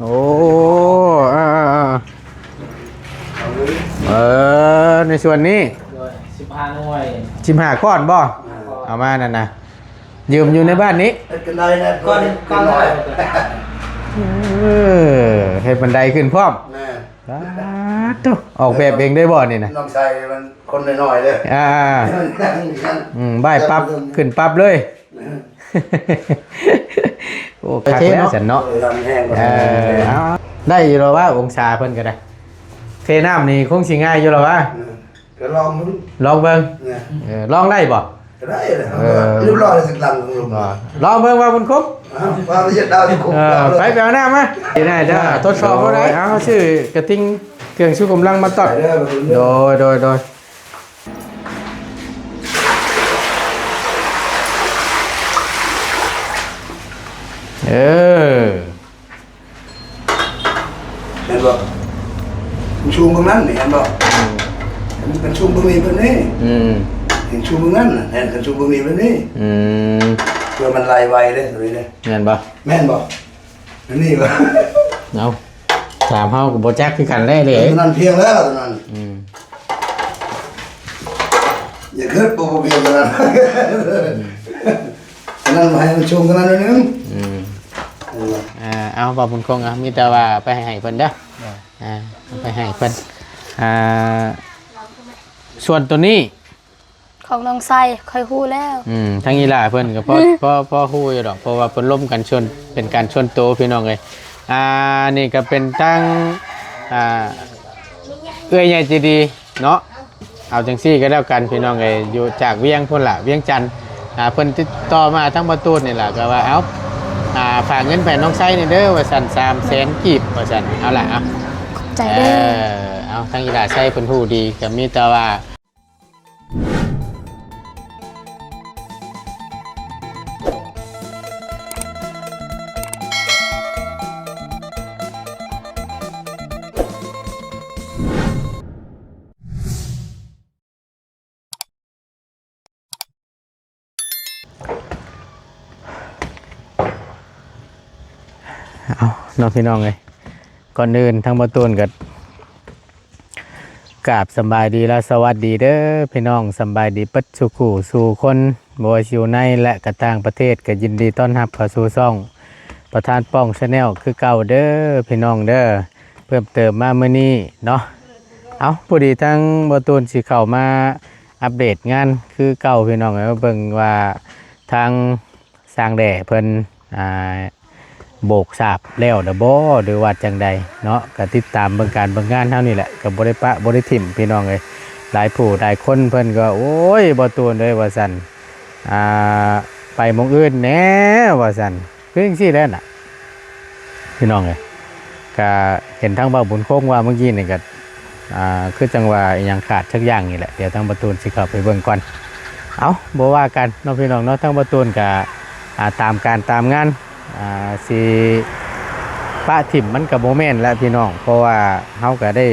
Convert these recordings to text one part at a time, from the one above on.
โอ้อ่าในส่วนนี้15 หน่วย15ก้อนบ่เอามานั่นนะยืมอยู่ในบ้านนี้กันเลยนะก้อนหน่อยเฮ็ดบันไดขึ้นพร้อมตุ๊ออกแบบเองได้บ่นี่นะน้องชายมันคนน้อยๆเลยบ่ายปั๊บขึ้นปั๊บเลยโอ้คักแล้วฉันเนาะได้อยู่แล้วว่าองศาเพิ่นก็ได้เทน้ำนี่คงสิง่ายอยู่แล้วว่าก็ลองมึงลองเบิ่งลองได้บ่ได้เลยเรียบร้อยสิหลังลุงลองเบิ่งว่ามันครบว่ามันจะดาวที่คุ้มไปเอาหน้ามาได้จ้าทดสอบบ่ได้เอาชื่อกระทิงเครื่องชูกำลังมาตัดโดยเห็นบ่ชูตรงนั้นเห็นบ่มันเป็นชูตรงนี้เพิ่นนี่เห็นชูตรงนั้นเห็นกันชูตรงนี้เพิ่นนี่เพื่อมันไล่ไวเด้ตรงนี้เด้แม่นบ่แม่นบ่นี่บ่เอาถามเฮาก็บ่จักคือกันเลยนั่นเพียงแล้วตรงนั้นอย่าเกิดบ่เพียงตรงนั้นนั่นให้มันชูตรงนั้นนึงเอาบ่บุญคงมีแต่ว่าไปให้เพิ่นเด้อไปให้เพิ่นส่วนตัวนี้ของน้องไส้ค่อยฮู้แล้วทั้งอีหล่าเพิ่นก็พอฮู้อยู่ดอกเพราะว่าเพิ่นล้มกันชนเป็นการชนโตพี่น้องเอ้ยนี่ก็เป็นตั้งเอื้อยใหญ่ใจดีเนาะเอาจังซี่ก็แล้วกันพี่น้องเอ้ยอยู่จากเวียงพุ่นล่ะเวียงจันทน์เพิ่นติดต่อมาทั้งประตูนี่ล่ะก็ว่าเอ้าฝากเงินไปน้องไส้นี่เด้อว่าสั่น300,000กีบว่าสั่นเอาล่ะเอาใจเด้อเอาทั้งอีหล่าไส้เพิ่นฮู้ดีก็มีแต่ว่าน้องพี่น้องเลยก่อนอื่นทั้งประตูนกับกราบสบายดีและสวัสดีเด้อพี่น้องสบายดีปัจจุกูสู่คนบวชิวในและกระต่างประเทศก็ยินดีต้อนรับเข้าสู่ช่องประธานป้องชาแนลคือเก่าเด้อพี่น้องเด้อเพิ่มเติมมาเมื่อนี้เนาะเอาพอดีทั้งประตูนสิเข้ามาอัปเดตงานคือเก่าพี่น้องเลยเบิ่งว่าทางสร้างแด่เพิ่นโบกสาบแล้วเดบหรือว่าจังใดเนาะก็ติดตามเบิ่งการเบิ่งงานเท่านี้แหละกับบริปะบริถิ่มพี่น้องเลยหลายผู้หลายคนเพิ่นก็โอ้ยบ่ตูนเลยว่าซั่นไปมองอื่นแน่ว่าซั่นคือจังซี่แหละน่ะพี่น้องเลยก็เห็นทั้งเบาบุญโค้งว่าเมื่อกี้นี่ก็คือจังว่าอย่างขาดชักอย่างนี่แหละเดี๋ยวทั้งประตูนสิเข้าไปเบิ่งก่อนเอาบ่ว่ากันเนาะพี่น้องเนาะทั้งประตูนก็ตามการตามงานสิป้าถิ่มมันกับโมเมนต์แล้วพี่น้องเพราะว่าเฮาก็ได้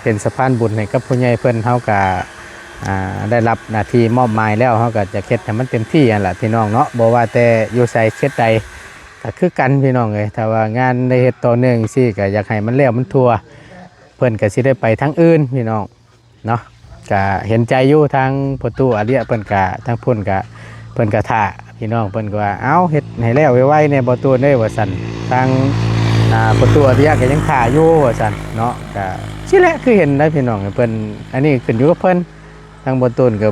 เป็นสะพานบุญให้กับผู้ใหญ่เพิ่นเฮาก็ได้รับหน้าที่มอบหมายแล้วเฮาก็จะเฮ็ดให้มันเต็มที่นั่นแหละพี่น้องเนาะบ่ว่าแต่อยู่ไสเฮ็ดใดก็คือกันพี่น้องเอ้ยถ้าว่างานได้เฮ็ดต่อเนื่องสิก็อยากให้มันแล้วมันทั่วเพิ่นก็สิได้ไปทางอื่นพี่น้องเนาะก็เห็นใจอยู่ทางประตูอาเรียเพิ่นก็ทางพุ่นก็เพิ่นก็ท่าพี่น้องเพิ่นก็ว่าเอ้าเฮ็ดให้แล้วไวๆเนี่ยบ่ตัวเด้ว่าซั่นทางประตูอริยะก็ยังท่าอยู่ว่าซั่นเนาะก็สิแหละคือเห็นได้พี่น้องเพิ่นอันนี้ขึ้นอยู่กับเพิ่นทางบ่ตูนก็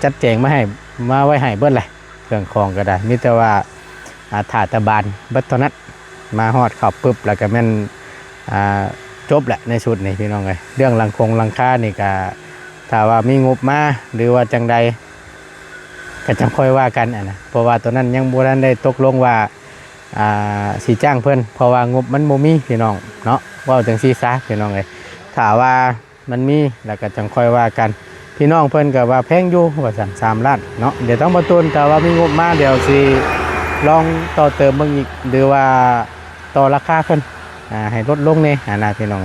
จัดแจงมาไว้ให้เบิดเลยเครื่องของก็ได้มีแต่ว่าท่าตะบานเบิดเท่านั้นมาฮอดเข้าปึ๊บแล้วก็แม่นจบแหละในชุดนี้พี่น้องเอ้ยเรื่องหลังคานี่ก็ถ้าว่ามีงบมาหรือว่าจังใดก็จังค่อยว่ากันนะเพราะว่าตัวนั้นยังบ่ทันได้ตกลงว่าสิจ้างเพิ่นเพราะว่างบมันบ่มีพี่น้องเนาะเว้าจังซี่ซะพี่น้องเอ้ยถ้าว่ามันมีแล้วก็จังค่อยว่ากันพี่น้องเพิ่นก็ว่าแพงอยู่ว่าซั่น3 ล้านเนาะเดี๋ยวต้องบ่ตูนแต่ว่ามีงบมาเดี๋ยวสิลองต่อเติมเบิ่งอีกหรือว่าต่อราคาเพิ่นให้ลดลงแน่นะพี่น้อง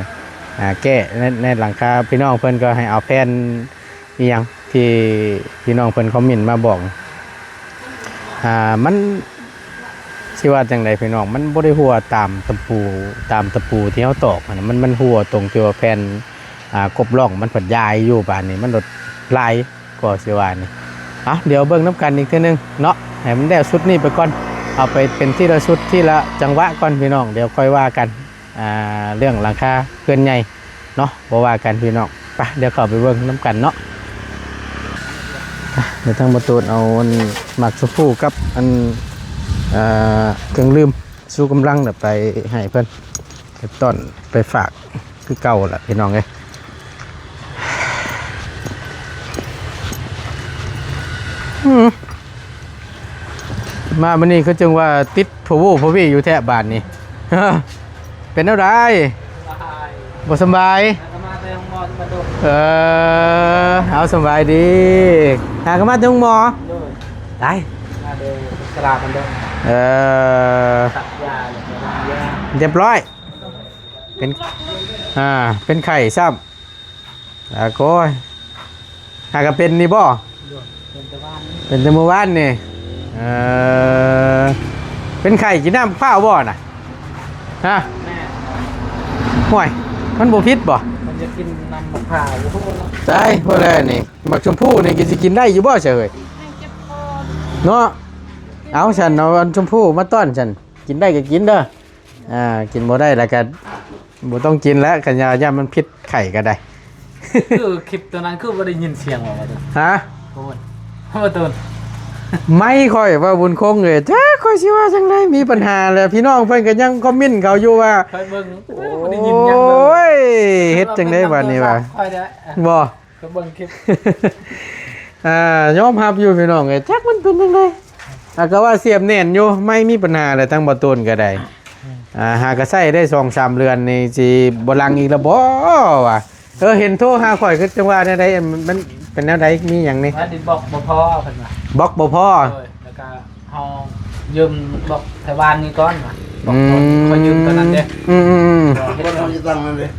แก้ในหลังคาพี่น้องเพิ่นก็ให้เอาแผ่นอีหยังที่พี่น้องเพิ่นคอมเมนต์มาบอกมัน สิว่าจังไดพี่น้องมันบ่ได้หัวตามตะปูที่เฮาตอกอะนะมันหัวตรงที่ว่าแผ่นกบร่องมันผัดยายอยู่บานนี้มันลดลายก็สิว่านี่เดี๋ยวเบิ่งน้ำกันอีกเทื่อนึงเนาะให้มันได้ชุดนี้ไปก่อนเอาไปเป็นที่ละชุดที่ละจังหวะก่อนพี่น้องเดี๋ยวค่อยว่ากันเรื่องหลังคาเกินใหญ่เนาะบ่ว่ากันพี่น้องไปเดี๋ยวเข้าไปเบิ่งน้ำกันเนาะเดี๋ยวทางประตูเอาหมักชมพูกับอันเครื่องลืมสู้กำลังไปให้เพื่อนไปต้อนไปฝากคือเก่าแหละพี่น้องเลยมาวันนี้เขาจึงว่าติดพวี่อยู่แทบบานนี่ เป็นอะไรบ่สบายเอาสบายดีหากมาถึงหมอได้ตลาดมันเดิมตัดยาเรียบร้อยเป็นไข่ซ้ำแล้วก็หากเป็นนี่บ่เป็นแต่เมื่อวานนี่เป็นไข่กินน้ำข้าวบ่น่ะฮะห่วยมันบ่พิษบ่มันจะกินน้ำมะพร้าวใช่พอแล้วนี่หมักชมพู่นี่กินสิกินได้อยู่บ่เฉยเนาะเอาฉันเอาชมพู่มาต้อนฉันกินได้ก็กินเด้อกินบ่ได้แล้วก็บ่ต้องกินแล้วกันยามันพิษไข่ก็ได้คือคลิปตัวนั้นคือบ่ได้ยินเสียงว่าตัวฮะโอ้ยตัวไม่ค่อยว่าบุญคงเลยจ้าค่อยสิว่าจังไดมีปัญหาแล้วพี่น้องเพิ่นก็ยังคอมเมนต์เขาอยู่ว่าค่อยเบิ่งบ่ได้ยินยังโอ้ยเฮ็ดจังได๋บัดนี้ว่าค่อยได้บ่ก็เบิ่งคลิปยอมรับอยู่พี่น้องเอ้ยจักมันเป็นจังได๋ก็ว่าเสียบแน่นอยู่ไม่มีปัญหาเลยทั้งบ่ต้นก็ได้หากก็ใช้ได้ 2-3 เดือนนี่สิบ่ลังอีกแล้วบ่ว่าเห็นโทรหาข่อยคือจังว่าแนวใดมันเป็นแนวใดมีหยังนี่ว่าดินบอกบ่พอเพิ่นว่าบล็อกบ่พอแล้วก็เฮายืมบอกไทบ้านนี้ก่อนว่าบอกขอยืมตอนนั้นเด้บ่ต้องจะตั้งนั่นเลย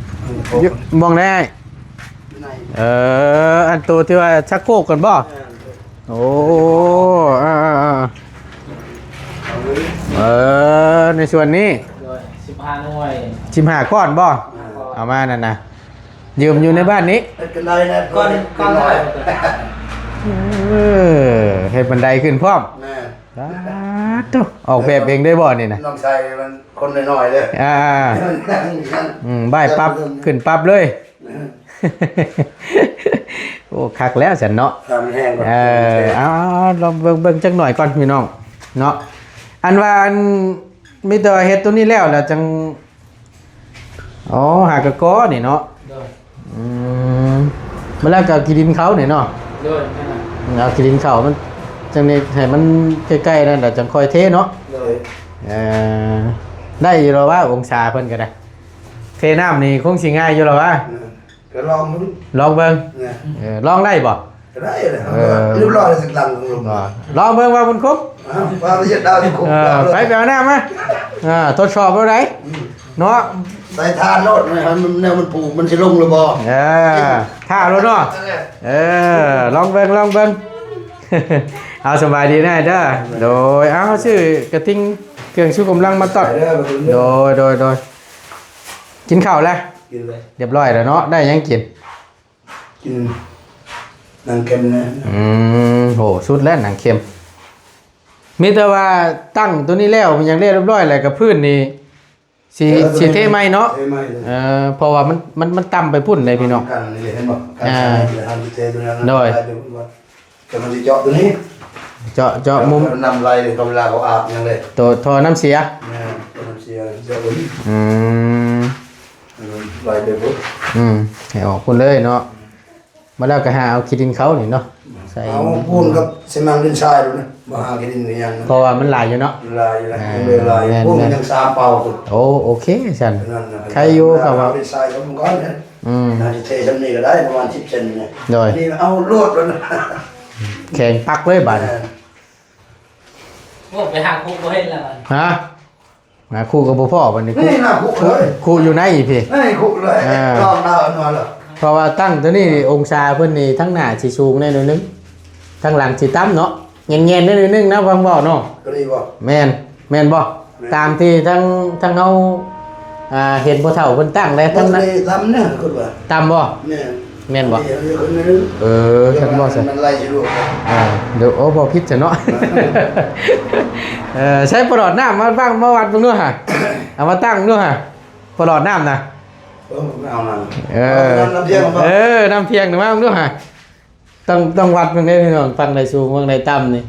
มองได้อันตัวที่ว่าชักโครกกันบ่โอ้ในส่วนนี้15หน่วย15ก้อนบ่เอามานั่นน่ะยืมอยู่ในบ้านนี้กันได้นะก้อนเท่าไหร่ให้บันไดขึ้นพร้อมออกแบบเองได้บ่นี่นะน้องชายมันคนน้อยๆเลยบ่ายปั๊บขึ้นปั๊บเลยโอ้คักแล้วฉันเนาะทำแห้งก่อนเอาลองเบิ่งจักหน่อยก่อนพี่น้องเนาะอันว่ามีแต่เฮ็ดตัวนี้แล้วจังหากระก้อนี่เนาะมาแล้วก็กินดินเขาเนี่ยเนาะเอากินดินเขามันจังนี้ให้มันใกล้ๆนั่นแหละจังคอยเทเนาะได้อยู่แล้วว่าองศาเพิ่นก็ได้เทน้ำนี่คงสิง่ายอยู่แล้วว่าก็ลองเบิ่งลองได้บ่ได้เลยเรียบร้อยสิลังลองเบิ่งว่ามันครบว่าจะดาวที่ครบไปแปลน้ำมาทดสอบเอาได้เนาะใส่ทานโลดนะครับแนวมันปลูกมันสิลงหรือบ่ท่าโลดเนาะลองเบิ่งเอาสบายดีแน่เด้อโดยเอาชื่อกระทิงเครื่องชูกำลังมาตัดโดยกินข้าวแล้วเรียบร้อยแล้วเนาะได้ยังกินหนังเค็มนะโหสุดแล้วหนังเค็มมีแต่ว่าตั้งตัวนี้แล้วมันยังเรียบร้อยแล้วกับพื้นนี่สีเทไหมเนาะเพราะว่ามันต่ำไปพุ่นเลยพี่น้องโดยจะมันจะเจาะตัวนี้เจาะมุมนำไรเลยเวลาเขาอาบยังเลยตัวทอน้ำเสียน้ำเสียเจ้าอุ้ยไรเดี๋ยวให้ออกพุ่นเลยเนาะมาแล้วก็หาเอาขี้ดินเขานี่เนาะใส่เอาพูนกับเซมังดินทรายดูนะมาหากินนี่ยังเพราะว่ามันหลายอยู่เนาะหลายพวกมันยังซาเป่าสุดโอเคฉันใครอยู่กับว่าดินทรายผมก้อนเนี่ยน่าจะเทจำนี่ก็ได้ประมาณ10 เซนเนี่ยนี่เอาลวดแล้วนะแข็งปักเลยบาดโอ้ไปหาคู่บ่เห็นแล้วฮะหาคู่กับพ่อวันนี้คู่อยู่ไหนพี่นี่คู่เลยรอบหน้านอนเหรอเพราะว่าตั้งตัวนี้องศาเพิ่นนี่ทั้งหน้าสิสูงแน่นึงทั้งหลังสิต่ำเนาะเงี้ยๆนิดนึงนะฟังบ่เนาะก็ดีบ่แม่น แม่นบ่ตามที่ทั้งเฮาเห็นพ่อเฒ่าเพิ่นตั้งได้ทั้งนั้น ทำเนี่ยคนว่า ตามบ่ เนี่ย แม่นบ่ คนนึง ทั้งบ่ซะ มันไล่สิลูก เดี๋ยวโอ้บ่ผิดซะเนาะ ใช้ปลอดน้ำมาบ้างมาวัดเบิ่งด้วยฮะ เอามาตั้งด้วยฮะปลอดน้ำนะ เอานั่น น้ำเพียงน้ำเพียงหรือว่าด้วยฮะต้องวัดเบิ่งได้พี่น้องฟังได้สูงเบิ่งได้ต่ำนี่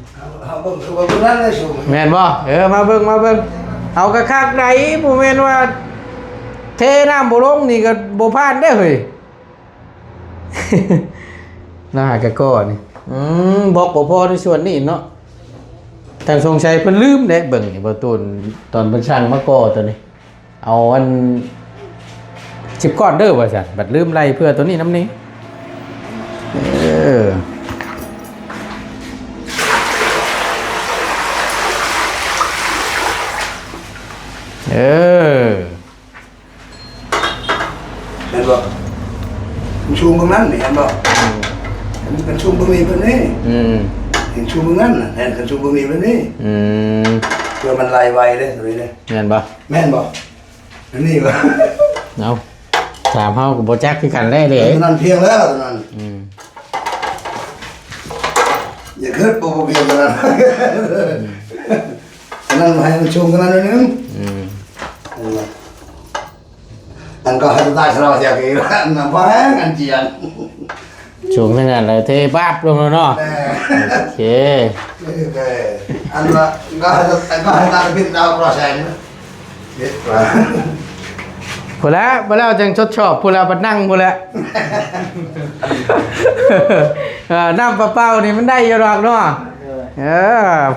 เอาเบิ่งคือว่าเบิ่งนั้นได้สูง แม่นบ่มาเบิ่งเอากระคักใดบ่แม่นว่าเทน้ำบ่ลงนี่ก็บ่ผ่านได้เฮ้ย น่าหากะก้อนี่บอกบ่พอในส่วนนี้เนาะทางทรงชัยเพิ่นลืมเด้เบิ่งนี่บ่ตูนตอนเพิ่นสร้างมาก่อตัวนี้เอาอัน10ก้อนเด้อว่าซั่นบัดลืมไล่เพื่อตัวนี้นำนี้เห็นบ่ชูตรงนั้นนี่เห็นบ่มันเป็นชูตรงนี้เพิ่นนี่เห็นชูตรงนั้นน่ะเห็นกันชูตรงนี้เพิ่นนี่เพื่อมันไล่ไวเด้ตัวนี้เด้ แม่นบ่ แม่นบ่นี่บ่ เอาถามเฮาก็บ่จักคือกันแลเด้ นั่นเพียงแล้วนั่นอย่าคิดบ่เพียงนั้นนั่นให้มันชูกันนั้นนึงอันก็ให้ได้สระเสียกี่นะบ่แฮงอันเจียน ช่วงนั้นเลยเทบาบลงแล้วเนาะโอเค อันละก็ให้ได้เป็นดาวกระแสนี่เด็ดกว่า พูดแล้วจังชดชอบพูดแล้วบัดนั่งพูดแล้วน้ำเปล่าๆนี่มันได้อยู่ดอกเนาะ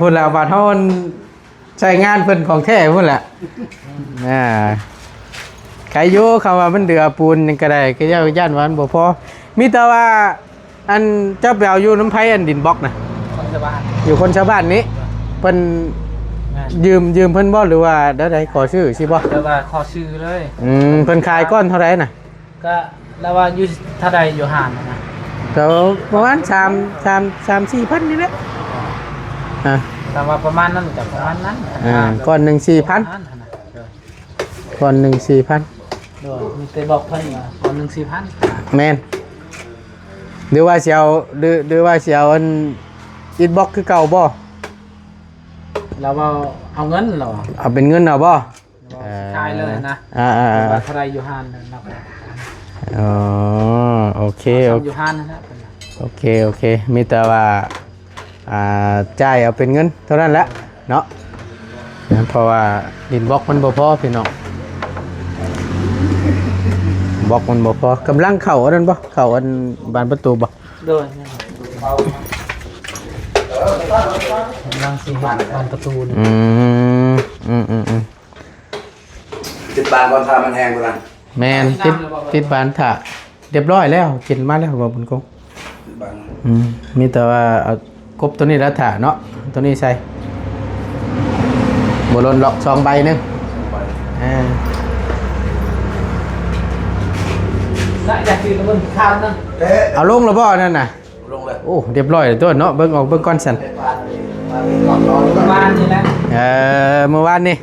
พูดแล้วบัดเฮาใช้งานเพิ่นของแท้พูดแหละใครอยู่คำว่ามันเดือปูนก็ได้ก็ย่านวันบ่พอมีแต่ว่าอันเจ้าไปเอาอยู่น้ำไผอันดินบล็อกนะ คนชาวบ้าน อยู่คนชาวบ้านนี้เพิ่นยืมเพิ่นบ่หรือว่าได้ขอชื่อสิบ่ แต่ว่าขอชื่อเลย เพิ่นขายก้อนเท่าไหร่น่ะ ก็แล้วว่าอยู่ถ้าใดอยู่ห่างนะ ก็ประมาณ3-4,000นี่แหละแต่ว่าประมาณนั้นแต่ประมาณนั้น ก้อนหนึ่ง4,000ก้อนหนึ่ง4,000 โดยมีแต่บอกเพิ่นว่าคนหนึ่ง4,000 แม่นหรือว่าสิเอาหรือว่าสิเอาอันอิฐบล็อกคือเก่าบ่ เราเอาเงินเหรอ เอาเป็นเงินเอาบ่ ขายเลยนะว่าถ้าใดอยู่ห่างนะ อ๋อโอเค อยู่ห่างนะ โอเคมีแต่ว่าจ่ายเอาเป็นเงินเท่านั้นแหละเนาะเพราะว่าดินบล็อกมันบ่พอพี่น้องบล็อกมันบ่พอกำลังเข้าอันนั้นบ่เข้าอันบานประตูบ่ โดยนั่งสิบานประตูติดบานก่อนทามันแห้งกว่านั้น แม่นติดบานถ่าเรียบร้อยแล้วกินมาแล้วบ่บุญกงมีแต่ว่าเอากบตัวนี้แล้วถ่าเนาะตัวนี้ใส่บ่ลนหรอก2ใบนึงอยากกินมันข้าวนั่น เอาลงแล้วบ่นั่นน่ะ ลงเลย โอ้เรียบร้อยเลยตัวเนาะเบิ่งออกเบิ่งก่อนสั่น บ้านนี่แหละ เมื่อวานนี่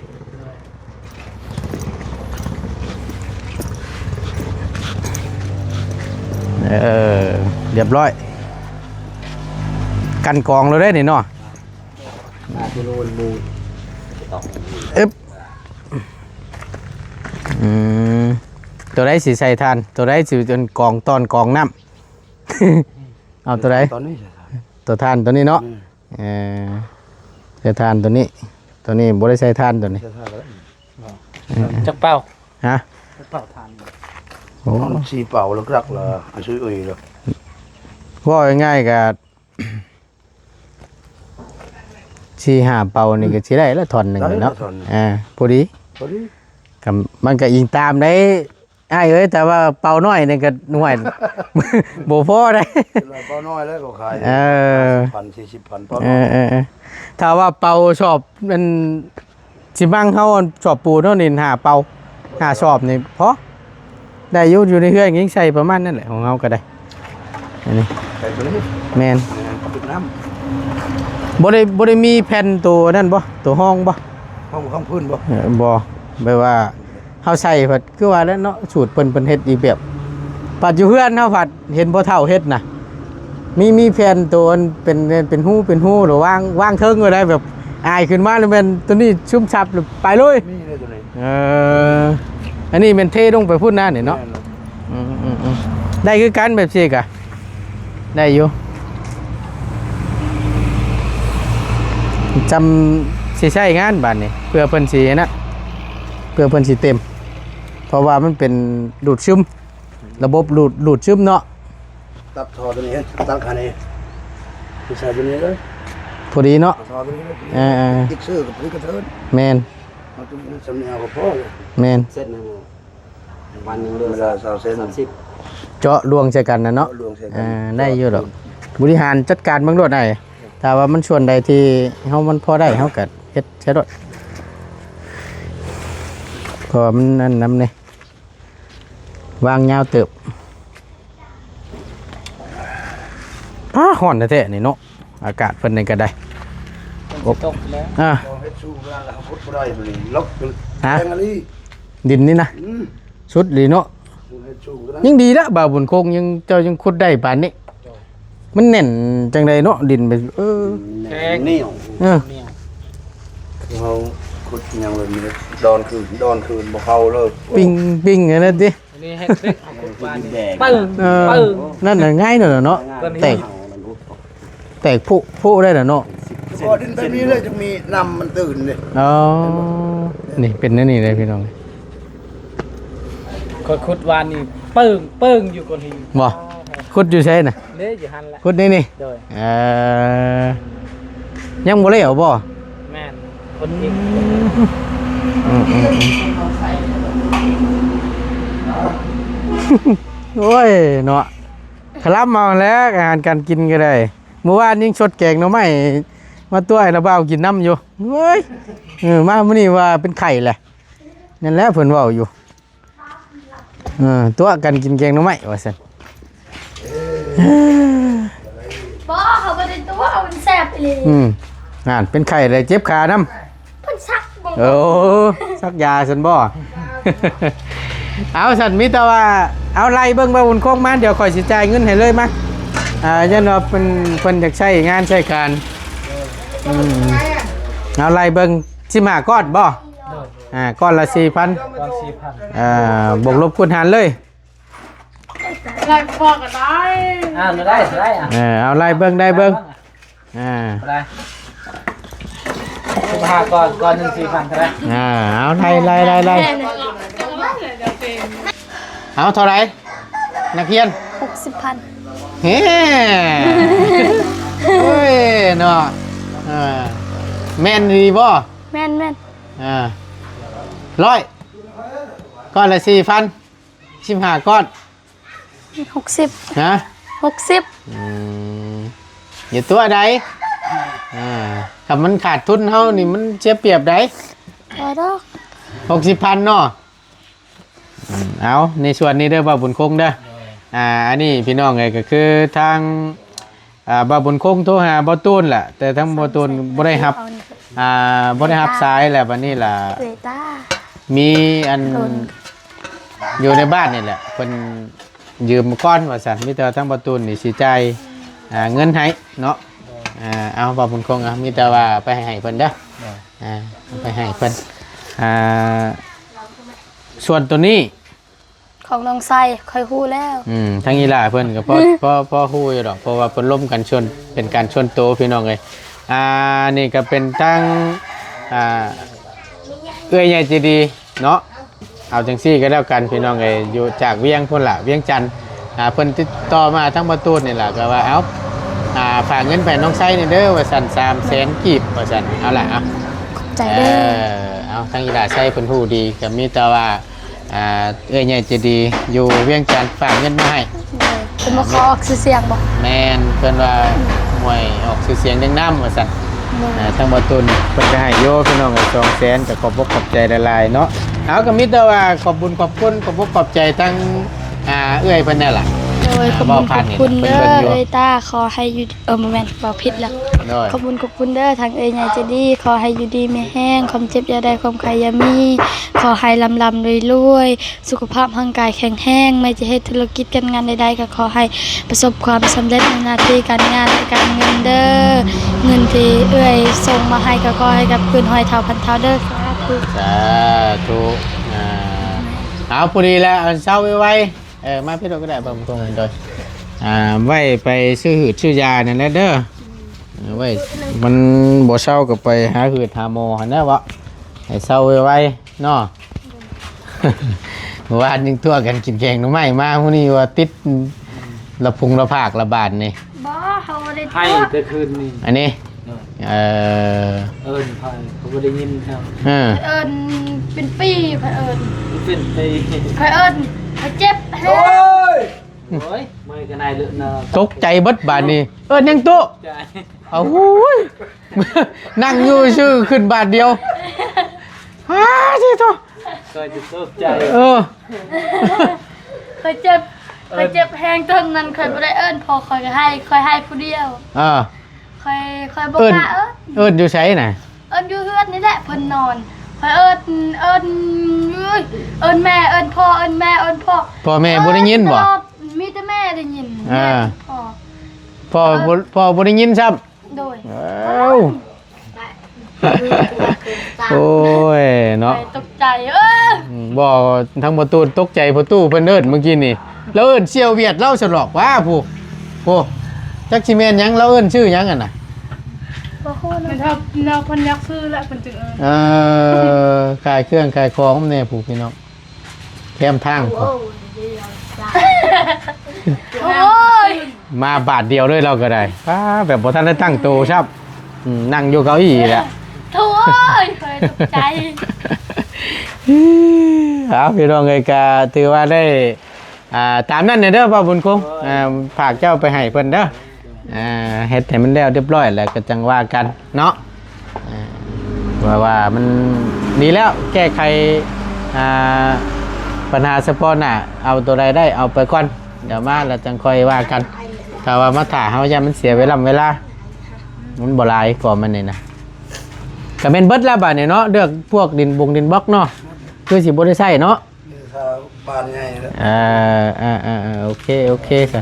เรียบร้อยกันกองเราได้นี่เนาะอึ๊บตัวได้สีใส่ทานตัวได้สีจนกองตอนกองน้ำ เอาตัวได้ ตอนนี้ ตัวทานตัวนี้เนาะใส่ทานตัวนี้บ่ได้ใส่ทานตัวนี้ จักเป้า ฮะ จักเป้าทาน โอ้สีเป่าแล้วรักละอาซื้ออุ้ยแล้ว ว่าง่ายๆกับชีหาเป่านี่ก็สิได้ละท่อนหนึ่งเนาะพอดีกับมันก็อิงตามได้อ้ายเอ้ยแต่ว่าเป่าน้อยนี่ก็หน่วย บ่พอได้ เป่าน้อยแล้วก็ขาย1,000 40,000เป่าถ้าว่าเป่าชอบมันสิบังเฮาชอบปูเนาะนี่หาเป่าหาชอบนี่พอได้อยู่ในเฮือนยิงใส่ประมาณนั่นแหละของเฮาก็ได้อันนี้ ใส่ตัวนี้ แม่น ปิดน้ำ บ่ได้มีแผ่นตัวนั่นบ่ตัวห้องบ่ ห้องพื้นบ่ บ่แบบว่าเฮาใส่ผัดคือว่าแล้วเนาะสูตรเพิ่นเฮ็ดอีกแบบปัจจุบันเฮาผัดเห็นบ่เฒ่าเฮ็ดน่ะมีแผ่นตัวเป็นหูหรือวางเทิงไว้ได้แบบอายขึ้นมาแล้วแม่นตัวนี้ชุ่มชับไปเลย มีเลยตัวนี้ อันนี้เป็นเทลงไปพุ่นหน้าเนี่ยเนาะได้คือกันแบบนี้กะได้อยู่จำสิใช้งานบ้านนี่เพื่อเพิ่นสินะเพื่อเพิ่นสิเต็มเพราะว่ามันเป็นดูดซึมระบบดูดซึมเนาะ ตัดทอตัวนี้ตั้งคันนี้ใส่ตัวนี้เลย พอดีเนาะ ทอตัวนี้ติ๊กเซอร์กับพื้นกระเทิน แมน เอาตัวนี้สำเนียงกับพ่อเลย แมน เส้นหนึงวันหนึงเดื เว อน ลาสาวเส้น 30 เจาะลวงใส่กันนะเนาะ ลวงใส่กัน ได้อยู่ดอกบริหารจัดการเบิ่งโดดได้ถ้าว่ามันส่วนใดที่เฮามันพอได้เฮาก็เฮ็ดใช้โดดเพราะว่ามันนั่นนำเนี่ยวางยาวเติบฮ้อนแท้ๆนี่เนาะอากาศเพิ่นนี่ก็ได้ มันสิตกแล้ว เอาเฮ็ดสู้เวลาเราพุทธบ่ได้ตัวนี้ล็อกแทงอะไร ดินนี่นะสุดดีเนาะ เฮ็ดสู้ก็ได้ ยังดีละบ่าวบุญคงยังเจ้ายังขุดได้ปานนี้มันแน่นจังไดเนาะดินไปแทงนี่ เนี่ย เราขุดยังเลยมีดอนคืนบ่เข้าเลย ปิ้งอันนั้นติ อันนี้ให้เล็กเอากดบ้านนี่ แดง ปึ้งปึ้ง นั่นน่ะง่ายน่ะเนาะแตกผุได้น่ะเนาะ พอดินแบบนี้เลยจะมีน้ำมันตื่นเลย อ๋อนี่เป็นนั่นนี่เลยพี่น้อง ขุดวานนี่ปึ้งอยู่คนหิน บ่ขุดอยู่ใช่น่ะ เด้อยู่หั่นแหละ ขุดนี่ โดย ยังบ่แล้วบ่ แม่นคนหิน โอ้ยเนาะคลับมาแล้วอาหารการกินก็ได้เมื่อวานยิ่งชดแกงหน่อไม้มาตัวไอ้ระเบ้ากินน้ำอยู่เฮ้ยมามื้อนี้ว่าเป็นไข่แหละนั่นแหละเพิ่นเว้าอยู่ตัวกันกินแกงหน่อไม้ว่าซั่น บ่เขาบ่ได้ตัวเอามันแซ่บไปเลย อ่านเป็นไข่เลยเจ็บขาน้ำ เพิ่นซักบ่ โอ้สักยาสันบ่ เอาสันมิตรว่าเอาไล่เบิ่งบ่าบุญโคกมาเดี๋ยวข่อยสิจ่ายเงินให้เลยมายันว่าเป็นเพิ่นอยากใช้งานใช้การเอาไล่เบิ่ง15ก้อนบ่ โดย ก้อนละ 4,000 ตอน4,000 บวกลบคูณหารเลย ไล่พอก็ได้ ได้อ่ะ เอาไล่เบิ่งได้เบิ่งได้15ก้อนหนึง4,000เท่าไหร่ เอาไล่เอาเท่าไหร่นักเรียน 60,000 เฮ้โอ้ยเนาะแม่นดีบ่ แม่น 100ก้อนละ4,000 15ก้อน 60 นะ 60 อย่าตัวใดกับมันขาดทุนเฮานี่มันเสียเปรียบใด บ่ดอก 60,000เนาะเอาในส่วนนี้เด้อบ่าวบุญคงเด้ออันนี้พี่น้องไงก็คือทางบ่าวบุญคงโทรหาบ่าวตูนแหละแต่ทั้งบ่าวตูนบ่ได้รับบ่ได้รับสายแล้วบัดนี้ล่ะ เวต้า มีอันอยู่ในบ้านนี่แหละเพิ่นยืมก้อนว่าซั่นมีแต่ทั้งบ่าวตูนนี่สิจ่ายเงินให้เนาะเอาบ่าวบุญคงมีแต่ว่าไปให้เพิ่นเด้อไปให้เพิ่นส่วนตัวนี้ ของน้องไซค่อยฮู้แล้ว ทั้งอีหล่าเพิ่นก็พอฮู้อยู่ดอกเพราะว่าเพิ่นล้มกันชนเป็นการชนโตพี่น้องเอ้ยนี่ก็เป็นตั้งเอื้อยใหญ่ใจดีเนาะเอาจังซี่ก็แล้วกันพี่น้องเอ้ยอยู่จากเวียงพุ่นล่ะเวียงจันทน์เพิ่นติดต่อมาทั้งประตูนี่ล่ะก็ว่าเอาฝากเงินไปน้องไซนี่เด้อว่าซั่น300,000กีบว่าซั่นเอาล่ะเอา ใจเด้อ เอาทั้งอีหล่าไซเพิ่นฮู้ดีก็มีแต่ว่าเอ้ยใหญ่จะดีอยู่เวียงจันทน์ฝากเงินมาให้ เป็นมาขอออกเสียงบ่ แมนเพิ่นว่ามวยออกชื่อเสียงดังน้ำว่าซั่นทั้งบ่ตุนเพิ่นก็ให้โยพี่น้อง200,000ก็ขอบใจหลายๆเนาะเอาก็มีแต่ว่าขอบคุณขอบใจทั้งเอื้อยเพิ่นนั่นล่ะ โดยขอบคุณขอบคุณเด้อเอ้ยตาขอให้อยู่โมเมนต์บอกผิดแล้ว โดย ขอบคุณขอบคุณเด้อทางเอ้ยใหญ่ใจะดีขอให้อยู่ดีไม่แห้งความเจ็บอย่าได้ความใครอย่ามีขอให้ลำรวยๆสุขภาพร่างกายแข็งแรงไม่จะให้ธุรกิจการงานใดๆก็ขอให้ประสบความสำเร็จในหน้าที่การงานและการเงินเด้อเงินที่เอ้ยส่งมาให้ก็ขอให้กับคืนหอยเท่าพันเท่าเด้อสาธุ สาธุเอาพอดีแล้วเช้าไว้มาพี่เราก็ได้บ่ตรงโดยไว้ไปซื้อหืดซื้อยานั่นแหละเด้อไว้มันบ่เช้าก็ไปหาหืดหาหมอหั่นแหละวะให้เช้าไว้เนาะ ว่ายังทั่วกันกินแกงหน่อไม้มามื้อนี้ว่าติดระพุงระภาคระบาดนี่ บ่เขาบ่ได้ ให้ ตัว แต่คืนนี่ อันนี้เออ เอิ้นไผเขาบ่ได้ยินครับ เออ เอิ้นเป็นปีเพิ่นเอิ้น เป็นไป เพิ่นเอิ้นเพิ่นเจ็บแฮ โอ้ ง ย โอ้ยไม่ก็นายเลือกนา ตกใจเบิดบาดนี้ยังตุ ใจ เอาหูย นั่งอยู่ชื่อขึ้นบาทเดียวฮ่าสิโต ก็จะตกใจ เออ เคยเจ็บแฮงจนนั้นเคยบ่ได้เอิ้นพอคอยก็ให้ผู้เดียว อ่า คอยบ่ เอิ้น กล้าเอิ้น เอิ้นอยู่ไสน่ะ เอิ้นอยู่เฮือนนี่แหละเพิ่นนอนคอยเอิ้นเอิ้นแม่เอิ้นพ่อเอิ้นแม่เอิ้นพ่อ พ่อแม่บ่ได้ยินบ่ ตลอดมีแต่แม่ได้ยินแม่พ่อ พ่อบ่ได้ยินซ้ำ โดย เอ้าโอ้ยเนาะ ไปตกใจบ่ทั้งประตูตกใจประตูเพิ่นเอิ้นเมื่อกี้นี่แล้วเอิ้นเสี่ยวเวียดเล่าฉลอกว่าผู้จักสิแม่นหยังแล้วเอิ้นชื่อหยังอ่ะน่ะ บ่ฮู้ แต่ นะ ถ้าเราพันยักษ์ซื้อแล้วเพิ่นจึงขายเครื่องขายของแน่ผู้พี่น้องแคมทางพอ โอ้ย มาบาทเดียวเลยเราก็ได้แบบบ่ทันได้ตั้งโตวครับนั่งอยู่เก้าอี้แหละ โถ่ยเคยตกใจ เอาพี่น้องเอ้ยก็ถือว่าได้ตามนั้นเด้อพ่อบุญคงฝากเจ้าไปให้เพิ่นเด้อเฮ็ดให้มันแล้วเรียบร้อยแล้วก็จังว่ากันเนาะว่ามันดีแล้วแก้ไขปัญหาเฉพาะหน้าเอาตัวใดได้เอาไปก่อนเดี๋ยวมาแล้วจังค่อยว่ากันถ้าว่ามาถ่าเฮาอย่ามันเสียเวลามันบ่หลายกว่ามันนี่นะก็แม่นเบิดแล้วบาดนี้เนาะเลือกพวกดินบล็อกเนาะคือสิบ่ได้ใช้เนาะ นี่ถ้าบ้านใหญ่แล้ว โอเคซะ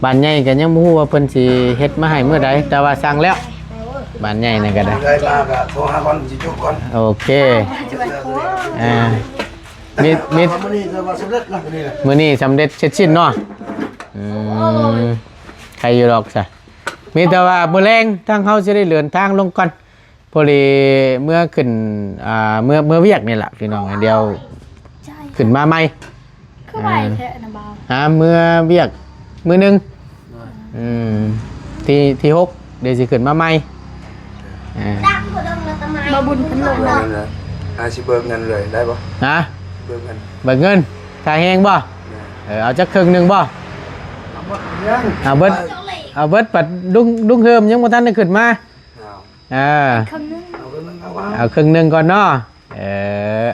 บ้านใหญ่ก็ยังบ่ฮู้ว่าเพิ่นสิเฮ็ดมาให้เมื่อใดแต่ว่าสั่งแล้วบ้านใหญ่นั่นก็ได้ ได้มาก็โทรหาก่อนสิจบก่อน โอเคมี มื้อนี้จะว่าสำเร็จแล้วนี่แหละ มื้อนี้สำเร็จเสร็จสิ้นเนาะใครอยู่ดอกซะมีแต่ว่ามื้อแรงทางเฮาสิได้เดินทางลงก่อนพอดีเมื่อขึ้นเมื่อเวียกนี่แหละพี่น้องเดียวขึ้นมาใหม่ คือไหวแท้นะบ่าว เมื่อเวียกมื้อนึงที่6เดี๋ยวสิขึ้นมาใหม่ มาบุญเพิ่นลง เงิ เนาะ นเลยสิเบิกเงินเลยได้บ่ นะ เบิกเงิน เบิกเงินถ้าแฮงบ่เอาจักครึ่งหนึงบ่ ยัง เอาเบิดปัดดุ้งเฮิมยังบ่ทันได้ขึ้นมาคำนึง เอาเงินเอาว่า เอาครึ่งหนึงก่อนเนาะ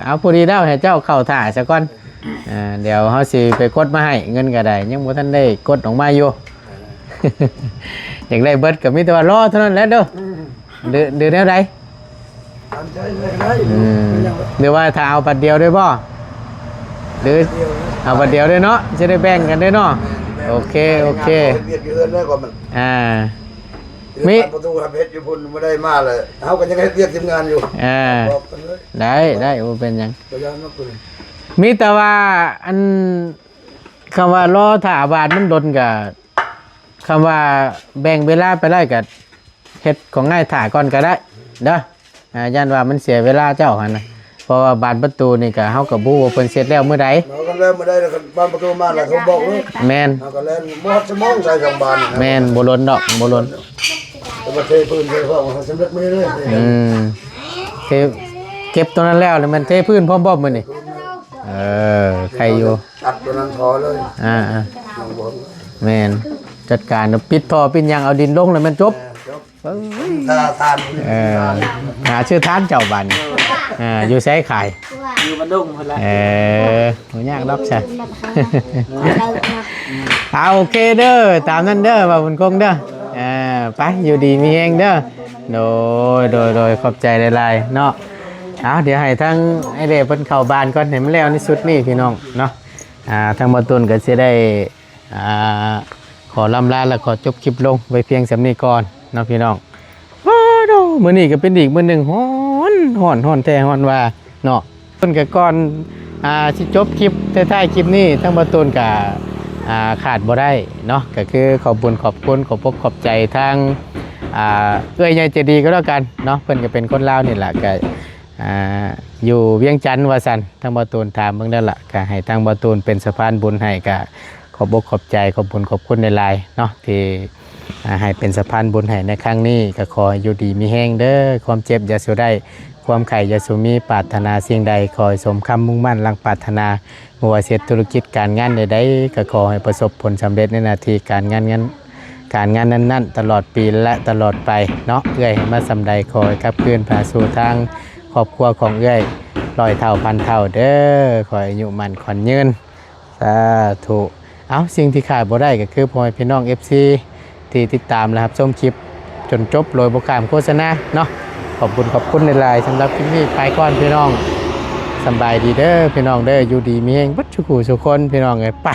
เอาพอดีแล้วให้เจ้าเข้าถ่าซะก่อนเดี๋ยวเฮาสิไปกดมาให้เงินก็ได้ยังบ่ทันได้กดออกมาอยู่ อยากได้เบิดก็มีแต่ว่ารอเท่านั้นแหละเด้อเดือนแนวใด ตามใจเลยได้ หรือว่าถ้าเอาบัตรเดียวด้วยบ่หรือเอาบัตรเดียวด้วยเนาะจะได้แบ่งกันด้วยเนาะโอเค เวียดเกินได้กว่ามัน มี ประตูหาเพชรอยู่พุ่นบ่ได้มาเลยเฮาก็ยังให้เรียกทีมงานอยู่บอกกันเลย ได้บ่เป็นหยัง พยายามนักเลย มีแต่ว่าอันคำว่ารอถ้าบาทมันดนกับคำว่าแบ่งเวลาไปได้กับเฮ็ดของง่ายถ่าก่อนก็ได้เด้อย่านว่ามันเสียเวลาเจ้าหั่นน่ะเพราะว่าบานประตูนี่ก็เฮาก็บ่ฮู้ว่าเพิ่นเสร็จแล้วเมื่อใด เราก็เริ่มมาได้แล้วก็บ้านประตูมาแล้วเขาบอกเลย แม่น เราก็เล่นบ่ฮัดสมองใส่สองบาน แม่นบ่ล้นดอกบ่ล้น แต่ว่าเทพื้นเทพวกมันสำเร็จไม่ได้เลย เทเก็บตัวนั้นแล้วแล้วมันเทพื้นพร้อมบ่มื้อนี่ใครอยู่ ตัดตัวนั้นพอเลย น้องบอก แม่นจัดการปิดท่อปิดหยังเอาดินลงแล้วมันจบ จบถ้าทาน หาชื่อทานเจ้าบันอยู่ไสขาย น อยู่บ้านดงพุ่นละ บ่ยากดอกซะ เอาโอเคเด้อตามนั้นเด้อว่าบุญคงเด้อไปอยู่ดีมีแฮงเด้อโดยขอบใจหลายๆเนาะเอาเดี๋ยวให้ทั้งไอ้เด้เพิ่นเข้าบ้านก่อนให้มันแล้วในสุดนี่พี่น้องเนาะทางบ่ตุนก็สิได้ขอลำลาและขอจบคลิปลงไว้เพียงสำนี้ก่อนเนาะพี่น้องโอ้โดมื้อนี้ก็เป็นอีกมื้อหนึงฮ้อนแท้ฮ้อนว่าเนาะเพิ่นก็ก่อนสิจบคลิปท้ายๆคลิปนี้ทั้งบ่ตุนก็ขาดบ่ได้เนาะก็คือขอบคุณขอบใจทางเอื้อยใหญ่ใจดีก็แล้วกันเนาะเพิ่นก็เป็นคนลาวนี่แหละก็อยู่เวียงจันทน์ว่าซั่นทางบ่ตูนถามเบิ่งได้ล่ะก็ให้ทางบ่ตูนเป็นสะพานบุญให้ก็ขอบใจขอบคุณในหลายๆเนาะที่ให้เป็นสะพานบุญให้ในครั้งนี้ก็ขออยู่ดีมีแห้งเด้อความเจ็บอย่าสูได้ความไข่อย่าสูมีปรารถนาสิ่งใดขอให้สมคำมุ่งมั่นลังปรารถนาบ่ว่าเฮ็ดธุรกิจการงานใดๆก็ขอให้ประสบผลสำเร็จในหน้าที่การงานนั้นๆตลอดปีและตลอดไปเนาะเอื้อยให้มาสำใดขอให้กลับคืนพาสู่ทางครอบครัวของเอื้อย100 เท่าพันเท่าเด้อขอให้อายุมั่นขวัญยืนสาธุเอาสิ่งที่ขาดบ่ได้ก็คือพ่อแม่พี่น้อง FC ที่ติดตามนะครับชมคลิปจนจบโดยบ่ข้ามโฆษณาเนาะขอบคุณหลายๆสำหรับคลิปนี้ไปก่อนพี่น้องสำบายดีเด้อพี่น้องเด้ออยู่ดีมีแรงบัดทุกคนพี่น้องเอ้ยไป